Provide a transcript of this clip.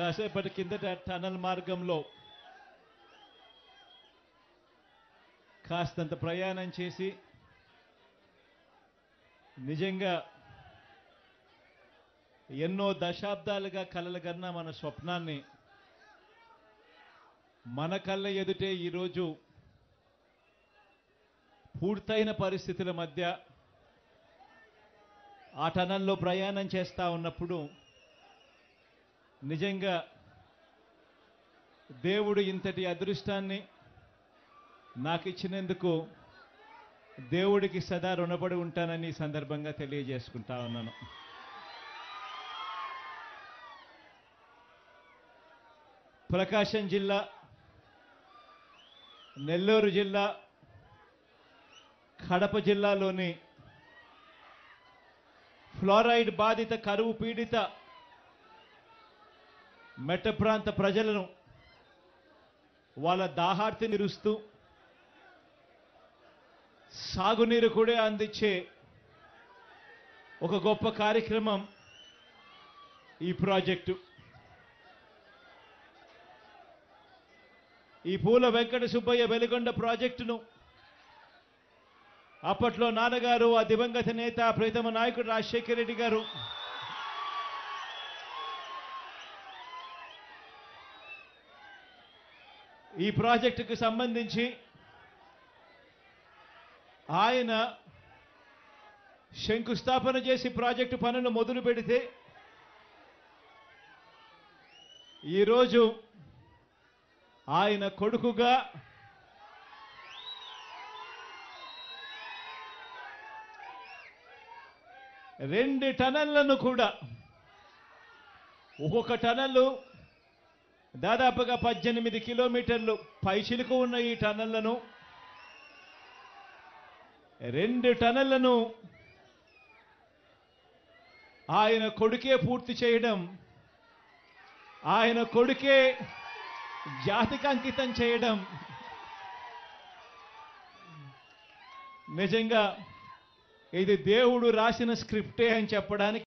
కాసేపటి కిందట టనల్ మార్గంలో కాస్తంత ప్రయాణం చేసి నిజంగా ఎన్నో దశాబ్దాలుగా కలలుగన్న మన స్వప్నాన్ని మన కళ్ళ ఎదుటే ఈరోజు పూర్తయిన పరిస్థితుల మధ్య ఆ టనల్లో ప్రయాణం చేస్తూ ఉన్నప్పుడు నిజంగా దేవుడు ఇంతటి అదృష్టాన్ని నాకు ఇచ్చినందుకు దేవుడికి సదా రుణపడి ఉంటానని ఈ సందర్భంగా తెలియజేసుకుంటా ఉన్నాను. ప్రకాశం జిల్లా, నెల్లూరు జిల్లా, కడప జిల్లాలోని ఫ్లోరైడ్ బాధిత కరువు పీడిత మెట్ట ప్రాంత ప్రజలను వాళ్ళ దాహార్తి తీరుస్తూ సాగునీరు కూడా అందించే ఒక గొప్ప కార్యక్రమం ఈ ప్రాజెక్టు. ఈ పూల వెంకట సుబ్బయ్య వెలిగొండ ప్రాజెక్టును అప్పట్లో నాన్నగారు, ఆ దివంగత నేత ప్రీతమ నాయకుడు రాజశేఖర రెడ్డి గారు ఈ ప్రాజెక్టుకు సంబంధించి ఆయన శంకుస్థాపన చేసి ప్రాజెక్టు పనులు మొదలు పెడితే ఈరోజు ఆయన కొడుకుగా రెండు టనళ్లను కూడా, ఒక్కొక్క టనల్లు దాదాపుగా 18 కిలోమీటర్లు పైచిలుకు ఉన్న ఈ టనళ్లను, 2 టనళ్లను ఆయన కొడుకే పూర్తి చేయడం, ఆయన కొడుకే జాతికి అంకితం చేయడం నిజంగా ఇది దేవుడు రాసిన స్క్రిప్టే అని చెప్పడానికి